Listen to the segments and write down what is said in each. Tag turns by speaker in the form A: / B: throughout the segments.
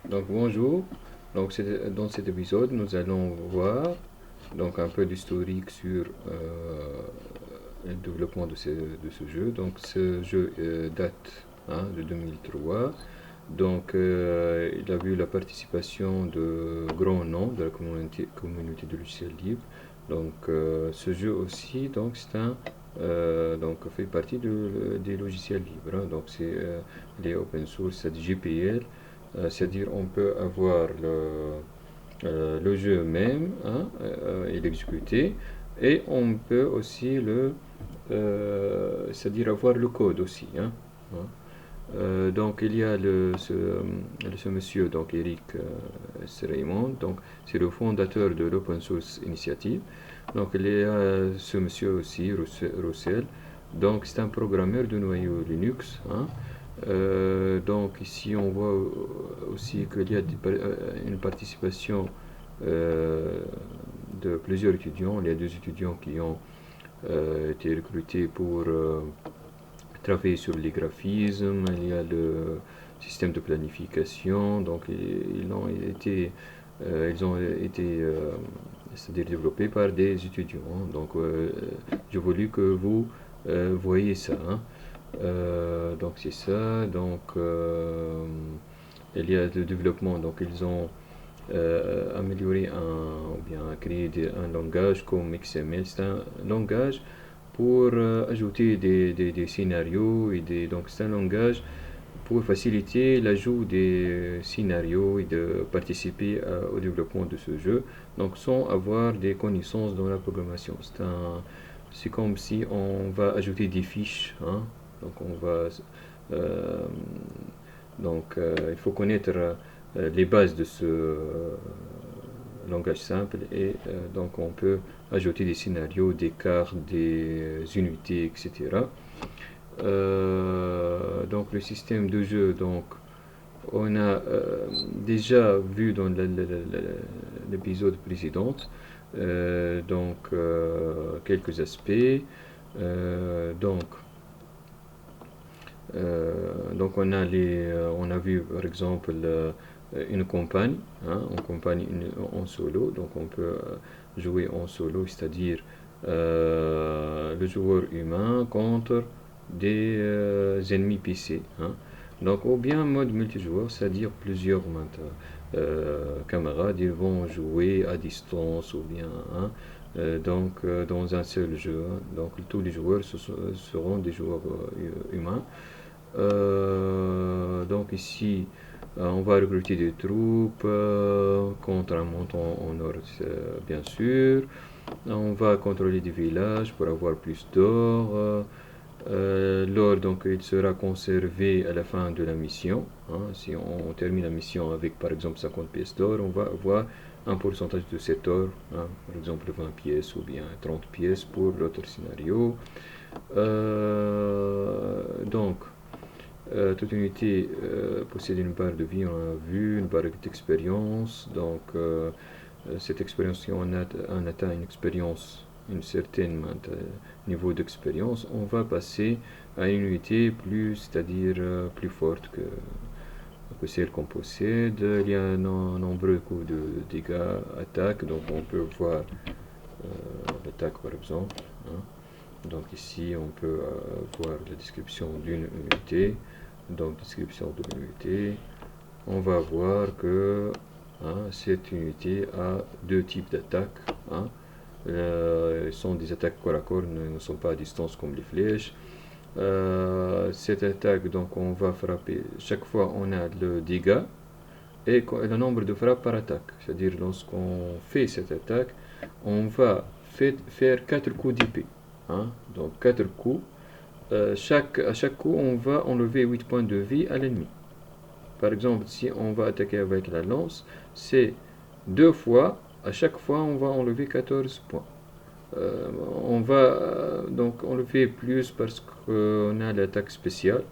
A: Donc bonjour, dans cet épisode nous allons voir donc un peu d'historique sur le développement de ce jeu. Donc ce jeu date de 2003. Donc il a vu la participation de grands noms de la communauté de logiciels libres. Donc ce jeu aussi donc c'est un donc fait partie des logiciels libres, hein. Donc c'est les open source, c'est GPL. C'est-à-dire on peut avoir le jeu même, hein, et l'exécuter, et on peut aussi c'est-à-dire avoir le code aussi, hein, hein. Donc il y a ce monsieur, donc Eric Raymond, donc c'est le fondateur de l'Open Source Initiative. Donc il y a ce monsieur aussi, Russell, donc c'est un programmeur de noyau Linux, hein. Donc ici on voit aussi qu'il y a une participation euh, de plusieurs étudiants. Il y a deux étudiants qui ont été recrutés pour travailler sur les graphismes. Il y a le système de planification. Donc ils ont été c'est-à-dire développés par des étudiants. Donc j'ai voulu que vous voyez ça, hein. Donc c'est ça. Donc il y a le développement. Donc ils ont amélioré ou bien créé un langage comme XML. C'est un langage pour ajouter des scénarios donc c'est un langage pour faciliter l'ajout des scénarios et de participer au développement de ce jeu, donc sans avoir des connaissances dans la programmation. C'est comme si on va ajouter des fiches, hein. Donc on va euh, il faut connaître les bases de ce langage simple, et donc on peut ajouter des scénarios, des cartes, des unités, etc. Donc le système de jeu, donc on a déjà vu dans l'épisode précédent, quelques aspects. Donc on a vu par exemple une campagne, hein, en campagne en solo. Donc on peut jouer en solo, c'est-à-dire le joueur humain contre des ennemis PC, hein. Donc ou bien mode multijoueur, c'est-à-dire plusieurs camarades, ils vont jouer à distance ou bien, hein, dans un seul jeu, hein. Donc tous les joueurs seront des joueurs humains. Donc ici, on va recruter des troupes contre un montant en or, bien sûr. On va contrôler des villages pour avoir plus d'or. L'or, donc, il sera conservé à la fin de la mission, hein. Si on termine la mission avec, par exemple, 50 pièces d'or, on va avoir un pourcentage de cet or, hein, par exemple 20 pièces ou bien 30 pièces pour l'autre scénario. Donc, toute unité possède une barre de vie, on a vu, une barre d'expérience. Donc, cette expérience, si on atteint une expérience, une certaine niveau d'expérience, on va passer à une unité plus, c'est-à-dire plus forte que celle qu'on possède. Il y a nombreux coups de dégâts, attaques. Donc, on peut voir l'attaque par exemple, hein. Donc ici, on peut voir la description d'une unité. Donc, description de l'unité. On va voir que, hein, cette unité a deux types d'attaques, hein. Ce sont des attaques corps à corps, ne sont pas à distance comme les flèches. Cette attaque, donc, on va frapper. Chaque fois, on a le dégât et le nombre de frappes par attaque. C'est-à-dire, lorsqu'on fait cette attaque, on va faire 4 coups d'épée, hein. Donc 4 coups. À chaque coup, on va enlever 8 points de vie à l'ennemi. Par exemple, si on va attaquer avec la lance, c'est deux fois. À chaque fois, on va enlever 14 points. On va donc enlever plus parce qu'on a l'attaque spéciale.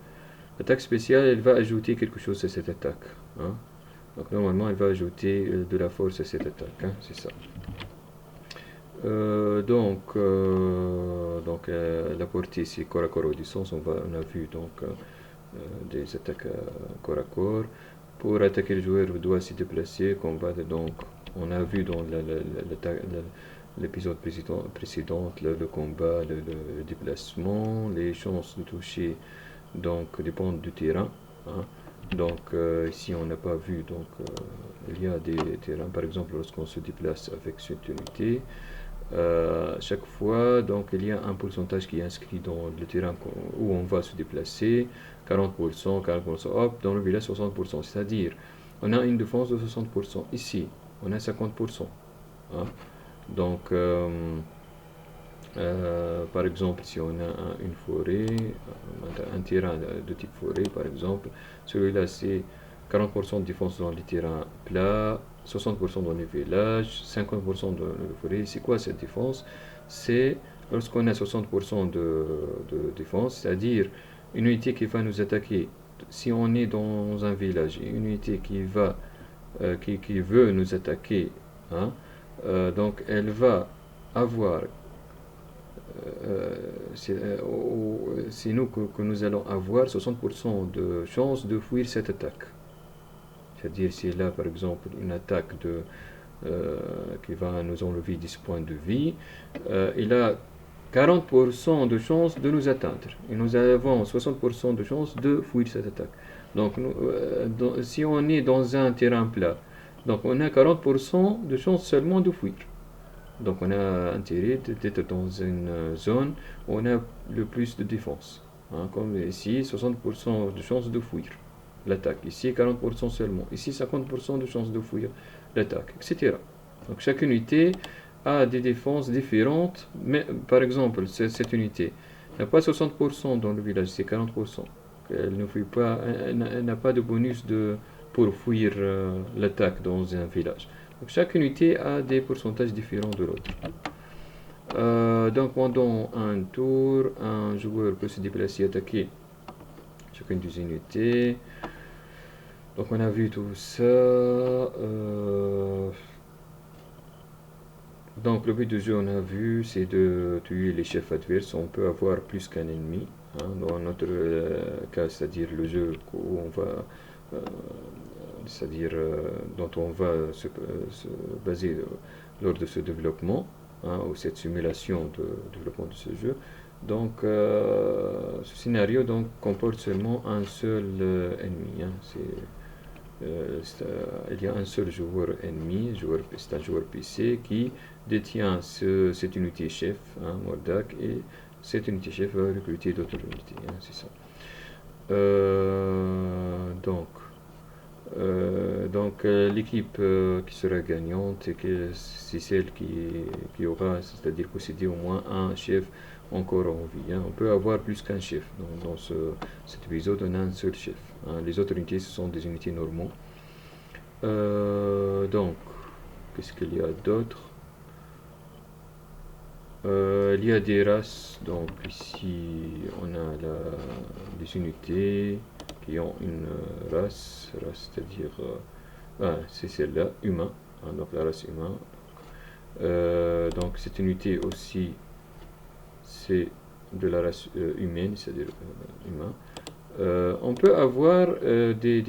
A: L'attaque spéciale, elle va ajouter quelque chose à cette attaque, hein. Donc normalement, elle va ajouter de la force à cette attaque, hein, c'est ça. La portée, c'est corps à corps ou distance. On a vu donc des attaques corps à corps. Pour attaquer le joueur, il doit se déplacer, combattre. Donc, on a vu dans l'épisode précédent le combat, le déplacement, les chances de toucher donc dépendent du terrain. Hein. Donc ici on n'a pas vu, donc il y a des terrains, par exemple lorsqu'on se déplace avec cette unité, chaque fois donc il y a un pourcentage qui est inscrit dans le terrain où on va se déplacer, 40%, 40%, hop, dans le village 60%, c'est-à-dire on a une défense de 60%, ici on a 50%. Hein. Donc par exemple, si on a une forêt, un terrain de type forêt, par exemple, celui-là c'est 40% de défense dans les terrains plats, 60% dans les villages, 50% dans les forêts. C'est quoi cette défense? C'est lorsqu'on a 60% de défense, c'est-à-dire une unité qui va nous attaquer. Si on est dans un village, une unité qui veut nous attaquer, hein, donc elle va avoir c'est nous que nous allons avoir 60% de chance de fuir cette attaque. C'est-à-dire si là par exemple une attaque qui va nous enlever 10 points de vie, il a 40% de chance de nous atteindre. Et nous avons 60% de chance de fuir cette attaque. Donc si on est dans un terrain plat, donc on a 40% de chance seulement de fuir. Donc on a intérêt d'être dans une zone où on a le plus de défense. Hein, comme ici, 60% de chance de fuir l'attaque. Ici, 40% seulement. Ici, 50% de chance de fuir l'attaque, etc. Donc chaque unité a des défenses différentes. Mais par exemple, cette unité n'a pas 60% dans le village, c'est 40%. Elle ne fuit pas, elle n'a pas de bonus pour fuir l'attaque dans un village. Donc chaque unité a des pourcentages différents de l'autre. Donc pendant un tour, un joueur peut se déplacer et attaquer chacune des unités. Donc on a vu tout ça. Donc le but du jeu, on a vu, c'est de tuer les chefs adverses. On peut avoir plus qu'un ennemi. Hein, dans notre cas, c'est-à-dire le jeu où on va c'est-à-dire dont on va se baser lors de ce développement, hein, ou cette simulation de développement de ce jeu. Donc ce scénario donc, comporte seulement un seul ennemi. Hein, il y a un seul joueur ennemi, c'est un joueur PC qui détient cette unité chef, hein, Mordak, et cette unité chef va recruter d'autres unités. Hein, c'est ça. Donc l'équipe qui sera gagnante, c'est celle qui aura, c'est-à-dire posséder au moins un chef encore en vie. Hein. On peut avoir plus qu'un chef. Dans cet épisode, on a un seul chef. Hein. Les autres unités, ce sont des unités normaux. Donc, qu'est-ce qu'il y a d'autre? Il y a des races. Donc ici, on a les unités qui ont une race, c'est-à-dire c'est celle-là, humain, hein, donc la race humain. Donc cette unité aussi, c'est de la race humaine, c'est-à-dire humain. On peut avoir des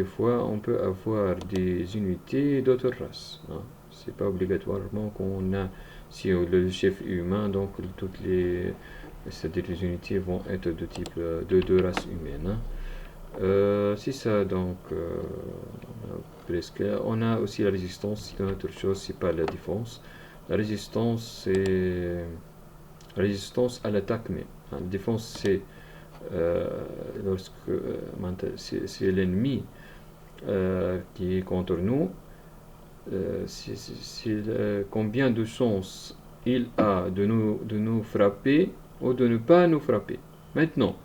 A: fois on peut avoir des unités d'autres races. Hein. C'est pas obligatoirement qu'on a, si le chef est humain, donc toutes c'est-à-dire les unités vont être de type de race humaine. Hein. C'est ça, donc presque. On a aussi la résistance, c'est une autre chose, c'est pas la défense. La résistance, c'est la résistance à l'attaque, mais hein, la défense, c'est lorsque c'est l'ennemi qui est contre nous. Combien de chances il a de nous frapper ou de ne pas nous frapper. Maintenant,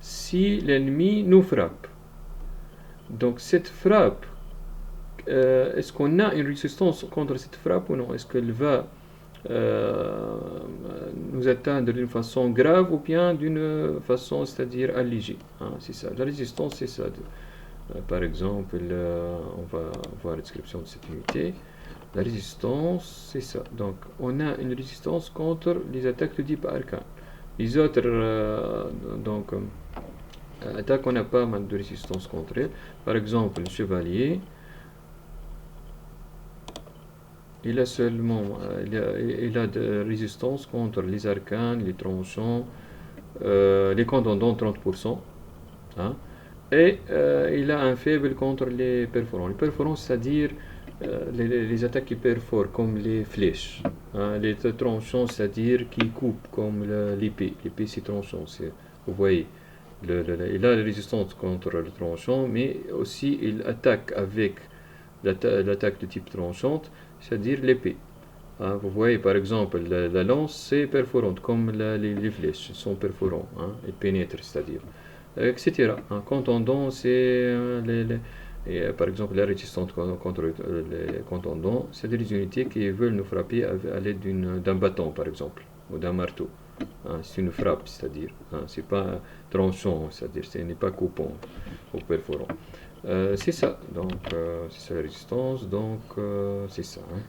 A: si l'ennemi nous frappe, donc cette frappe, est-ce qu'on a une résistance contre cette frappe ou non? Est-ce qu'elle va nous atteindre d'une façon grave ou bien d'une façon, c'est-à-dire allégée, hein, c'est ça. La résistance, c'est ça. Par exemple, on va voir la description de cette unité. La résistance, c'est ça. Donc, on a une résistance contre les attaques de type arcane. Les autres, attaque, on n'a pas mal de résistance contre elle. Par exemple, le chevalier, il a seulement il a de résistance contre les arcanes, les tranchants, les contendants 30%. Hein, et il a un faible contre les perforants. Les perforants, c'est-à-dire les attaques qui perforent, comme les flèches. Hein, les tranchants, c'est-à-dire qui coupent, comme l'épée. L'épée, c'est tranchant. Vous voyez, il a la résistance contre le tranchant, mais aussi il attaque avec l'attaque de type tranchante, c'est-à-dire l'épée. Hein, vous voyez, par exemple, la lance, c'est perforante, comme les flèches sont perforants, hein, ils pénètrent, c'est-à-dire, etc. Un contondant, c'est par exemple la résistance contre les contondants, c'est des unités qui veulent nous frapper à l'aide d'un bâton, par exemple, ou d'un marteau. Hein, c'est une frappe, c'est-à-dire, hein, c'est pas tranchant, c'est-à-dire, ce n'est pas coupant ou perforant. C'est ça, donc c'est ça la résistance, donc c'est ça. Hein.